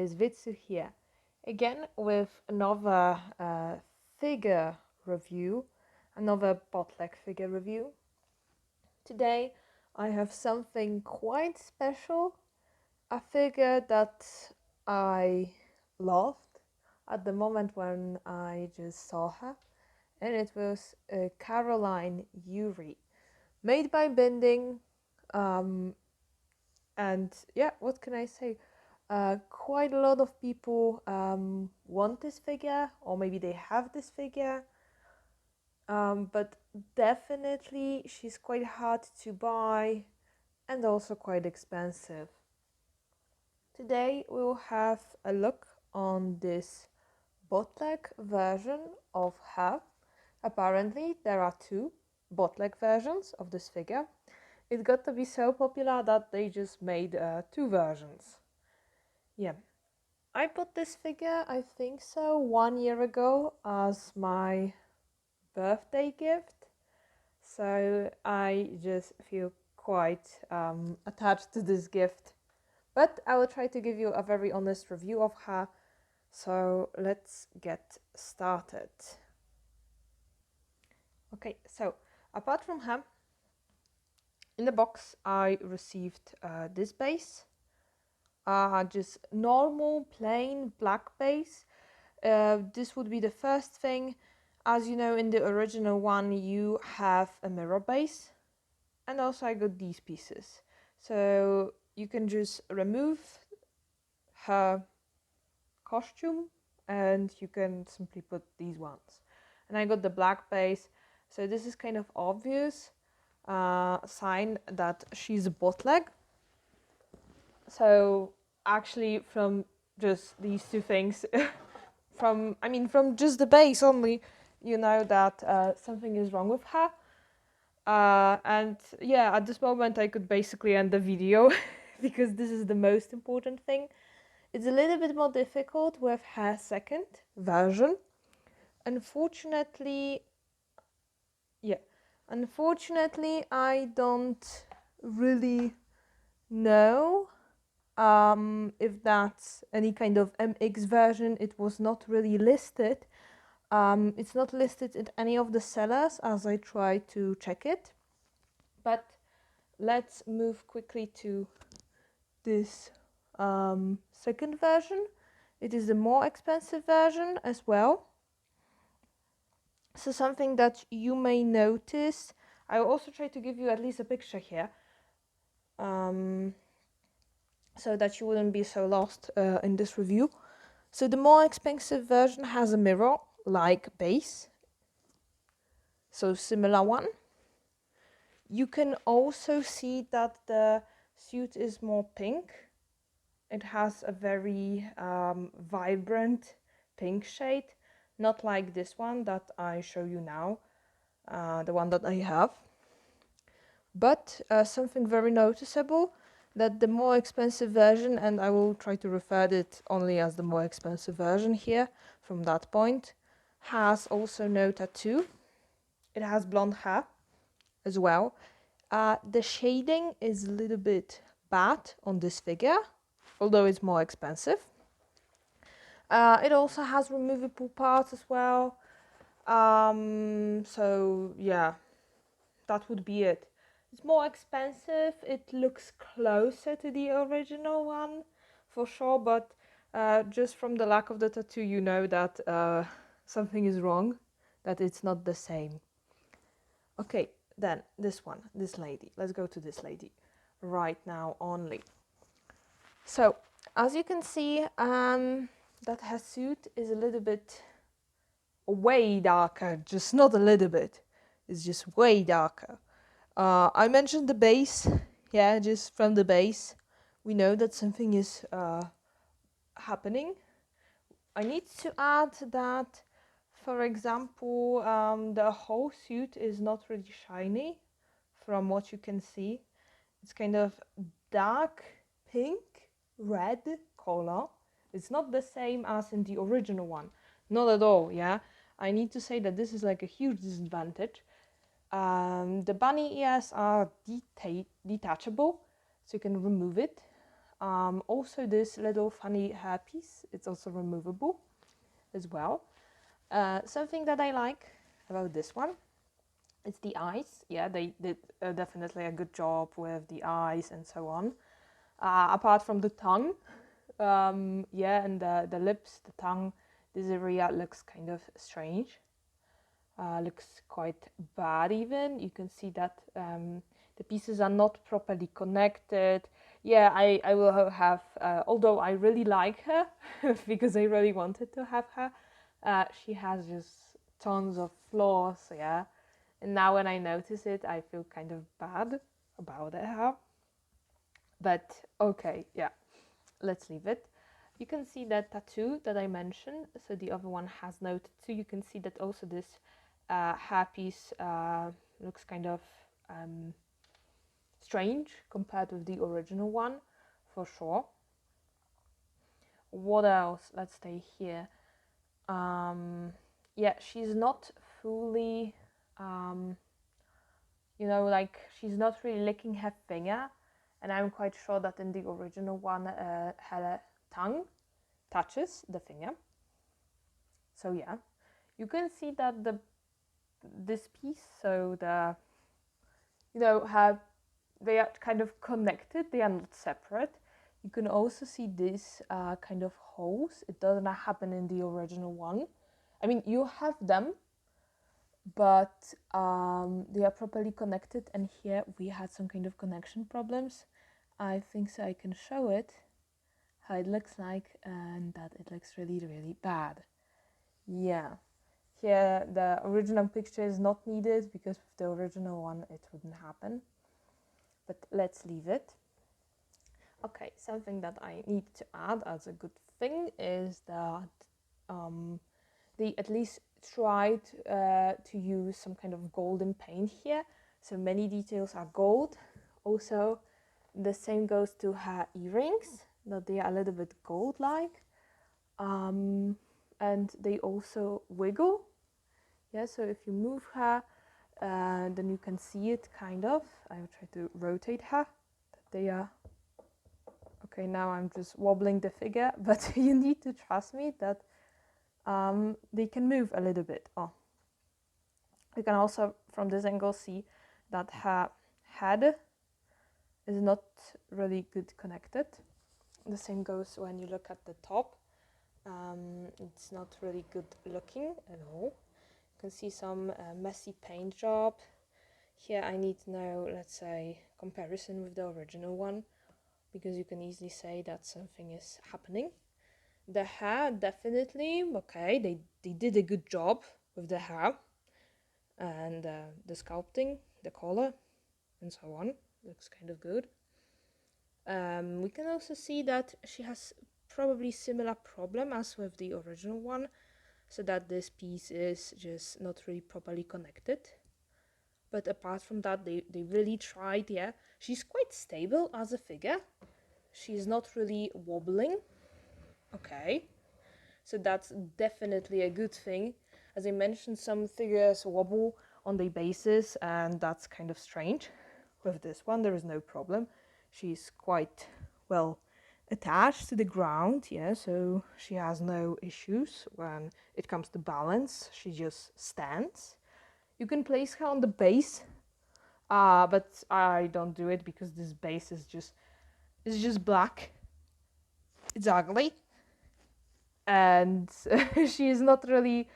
is Vitsu here, again with another figure review, another bootleg figure review. Today I have something quite special, a figure that I loved at the moment when I just saw her, and it was Caroline Yuri, made by Bending, and yeah, what can I say? Quite a lot of people want this figure, or maybe they have this figure, but definitely she's quite hard to buy and also quite expensive. Today we will have a look on this bootleg version of her. Apparently there are two bootleg versions of this figure. It got to be so popular that they just made two versions. Yeah, I bought this figure, I think so, 1 year ago as my birthday gift. So I just feel quite attached to this gift. But I will try to give you a very honest review of her. So let's get started. Okay, so apart from her, in the box I received this base. Just normal plain black base. This would be the first thing. As you know, in the original one you have a mirror base, and also I got these pieces, so you can just remove her costume and you can simply put these ones. And I got the black base, so this is kind of obvious sign that she's a bootleg. So actually from just these two things from just the base only, you know that something is wrong with her. And yeah, at this moment I could basically end the video because this is the most important thing. It's a little bit more difficult with her second version. Unfortunately, I don't really know if that's any kind of MX version. It was not really listed. It's not listed in any of the sellers as I try to check it. But let's move quickly to this second version. It is the more expensive version as well. So something that you may notice, I will also try to give you at least a picture here, so that you wouldn't be so lost in this review. So the more expensive version has a mirror-like base, so similar one. You can also see that the suit is more pink. It has a very vibrant pink shade, not like this one that I show you now, the one that I have. But something very noticeable, that the more expensive version, and I will try to refer to it only as the more expensive version here from that point, has also no tattoo. It has blonde hair as well. The shading is a little bit bad on this figure, although it's more expensive. It also has removable parts as well. So yeah, that would be it. It's more expensive. It looks closer to the original one for sure, but just from the lack of the tattoo, you know that something is wrong, that it's not the same. Okay, then this one, this lady. Let's go to this lady right now only. So as you can see, that her suit is a little bit way darker, just not a little bit, it's just way darker. I mentioned the base, yeah, just from the base we know that something is happening. I need to add that, for example, the whole suit is not really shiny from what you can see. It's kind of dark pink, red color. It's not the same as in the original one, not at all, yeah. I need to say that this is like a huge disadvantage. The bunny ears are detachable, so you can remove it. Also this little funny hairpiece, it's also removable as well. Something that I like about this one, it's the eyes. Yeah, they did definitely a good job with the eyes and so on. Apart from the tongue, yeah, and the lips, the tongue, this area looks kind of strange. Looks quite bad even. You can see that the pieces are not properly connected. Yeah, I will have, although I really like her because I really wanted to have her, she has just tons of flaws, yeah. And now when I notice it, I feel kind of bad about her. But okay, yeah, let's leave it. You can see that tattoo that I mentioned. So the other one has no tattoo. You can see that also this hairpiece looks kind of strange compared with the original one, for sure. What else? Let's stay here. Yeah, she's not fully, you know, like she's not really licking her finger. And I'm quite sure that in the original one, her tongue touches the finger. So yeah, you can see that this piece, so they are kind of connected, they are not separate. You can also see this kind of holes. It doesn't happen in the original one. I mean, you have them, but they are properly connected, and here we had some kind of connection problems. I think so I can show it, how it looks like, and that it looks really, really bad. Yeah. Here the original picture is not needed because with the original one it wouldn't happen. But let's leave it. Okay, something that I need to add as a good thing is that they at least tried to use some kind of golden paint here. So many details are gold. Also, the same goes to her earrings, that they are a little bit gold-like. And they also wiggle. Yeah, so if you move her, then you can see it kind of. I will try to rotate her. They are okay. Now I'm just wobbling the figure, but you need to trust me that they can move a little bit. Oh, you can also from this angle see that her head is not really good connected. The same goes when you look at the top. It's not really good looking at all. You can see some messy paint job. Here I need to know, let's say, comparison with the original one, because you can easily say that something is happening. The hair, definitely, okay, they did a good job with the hair and the sculpting, the color, and so on. Looks kind of good. We can also see that she has probably similar problem as with the original one, so that this piece is just not really properly connected. But apart from that, they really tried. Yeah, she's quite stable as a figure. She's not really wobbling. Okay, so that's definitely a good thing. As I mentioned, some figures wobble on their bases, and that's kind of strange. With this one, there is no problem. She's quite well attached to the ground, yeah, so she has no issues when it comes to balance. She just stands. You can place her on the base, but I don't do it because this base is just black. It's ugly, and she is not really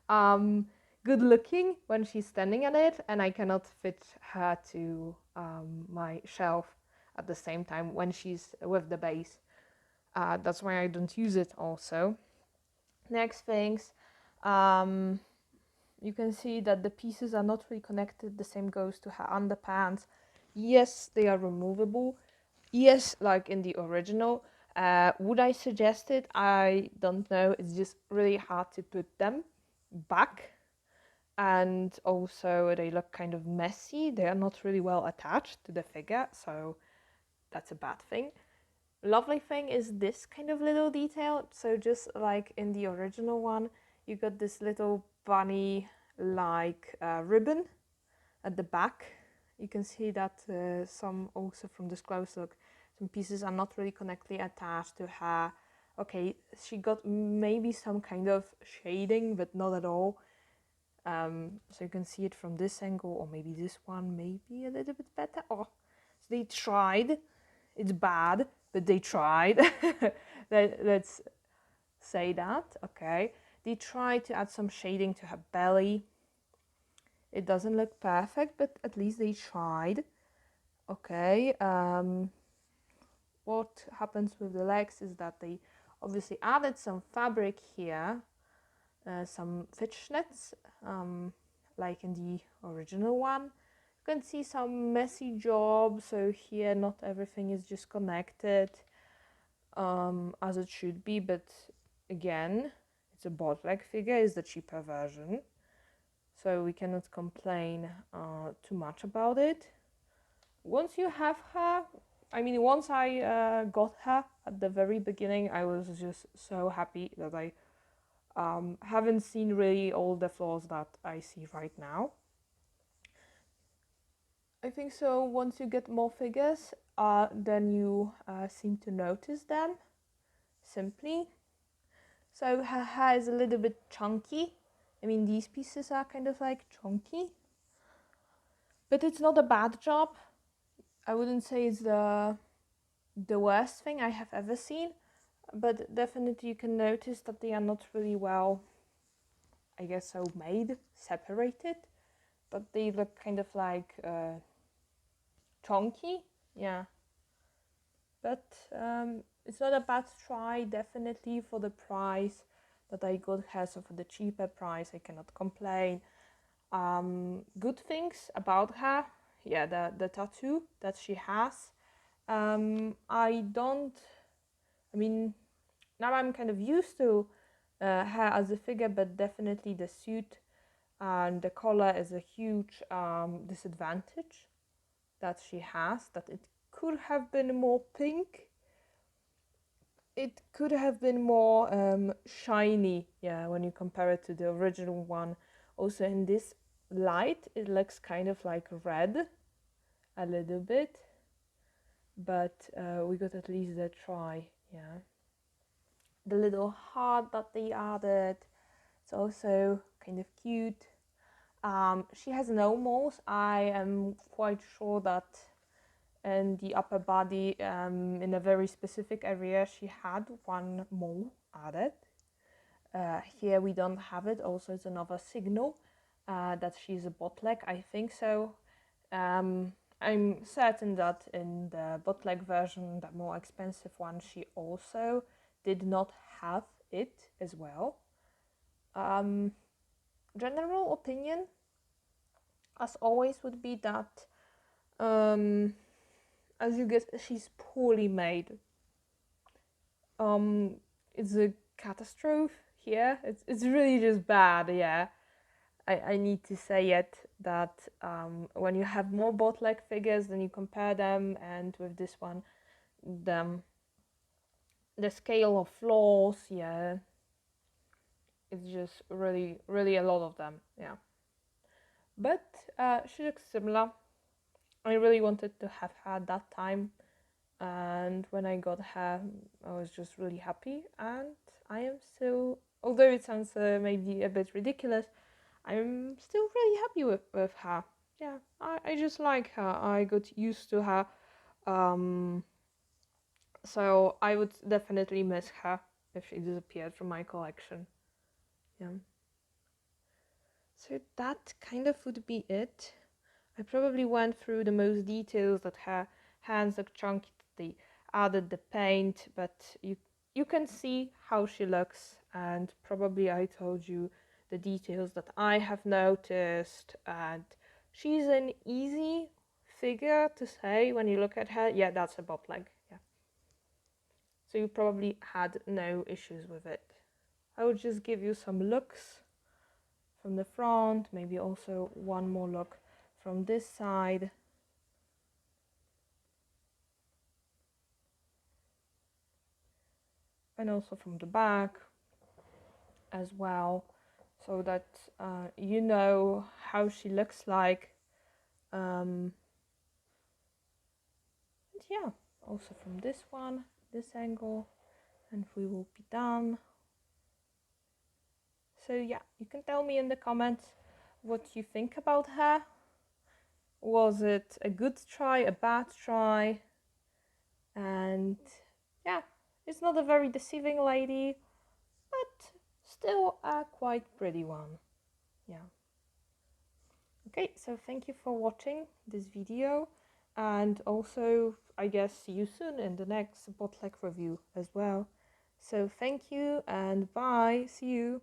good looking when she's standing on it, and I cannot fit her to my shelf at the same time when she's with the base. That's why I don't use it also. Next things, you can see that the pieces are not really connected. The same goes to her underpants. Yes, they are removable. Yes, like in the original. Would I suggest it? I don't know. It's just really hard to put them back. And also they look kind of messy. They are not really well attached to the figure, so that's a bad thing. Lovely thing is this kind of little detail. So just like in the original one, you got this little bunny like ribbon at the back. You can see that some also from this close look, Some pieces are not really correctly attached to her. Okay, she got maybe some kind of shading, but not at all. So you can see it from this angle, or maybe this one, maybe a little bit better. Oh, so they tried. It's bad, but they tried. Let's say that, okay. They tried to add some shading to her belly. It doesn't look perfect, but at least they tried. Okay, what happens with the legs is that they obviously added some fabric here, some fishnets, like in the original one. You can see some messy job, so here not everything is just connected as it should be, but again, it's a bootleg figure, it's the cheaper version, so we cannot complain too much about it. Once you have her, I mean, once I got her at the very beginning, I was just so happy that I haven't seen really all the flaws that I see right now. I think so. Once you get more figures, then you seem to notice them simply. So her hair is a little bit chunky. I mean, these pieces are kind of like chunky, but it's not a bad job. I wouldn't say it's the worst thing I have ever seen, but definitely you can notice that they are not really well, I guess so, made, separated, but they look kind of like chunky, yeah. But it's not a bad try, definitely, for the price that I got her. So for the cheaper price, I cannot complain. Good things about her, yeah, the tattoo that she has. I mean, now I'm kind of used to her as a figure, but definitely the suit and the collar is a huge disadvantage that she has, that it could have been more pink. It could have been more shiny, yeah, when you compare it to the original one. Also in this light, it looks kind of like red, a little bit, but we got at least a try, yeah. The little heart that they added, it's also kind of cute. She has no moles. I am quite sure that in the upper body, in a very specific area, she had one mole added. Here we don't have it. Also, it's another signal that she's a bootleg, I think so. I'm certain that in the bootleg version, the more expensive one, she also did not have it as well. General opinion, as always, would be that as you guess, she's poorly made. It's a catastrophe here. It's really just bad, yeah. I need to say it that when you have more bootleg figures, then you compare them, and with this one, the scale of flaws, yeah, it's just really, really a lot of them, yeah. But she looks similar. I really wanted to have her at that time, and when I got her, I was just really happy, and I am still, although it sounds maybe a bit ridiculous, I'm still really happy with her. Yeah, I just like her. I got used to her, so I would definitely miss her if she disappeared from my collection. Yeah. So that kind of would be it. I probably went through the most details, that her hands look chunky, that they added the paint, but you can see how she looks, and probably I told you the details that I have noticed, and she's an easy figure to say when you look at her, yeah, that's a bootleg, yeah. So you probably had no issues with it. I would just give you some looks from the front, maybe also one more look from this side. And also from the back as well, so that you know how she looks like. Yeah, also from this one, this angle, and we will be done. So yeah, you can tell me in the comments what you think about her. Was it a good try, a bad try? And yeah, it's not a very deceiving lady, but still a quite pretty one. Yeah. Okay, so thank you for watching this video, and also I guess see you soon in the next bootleg review as well. So thank you and bye, see you.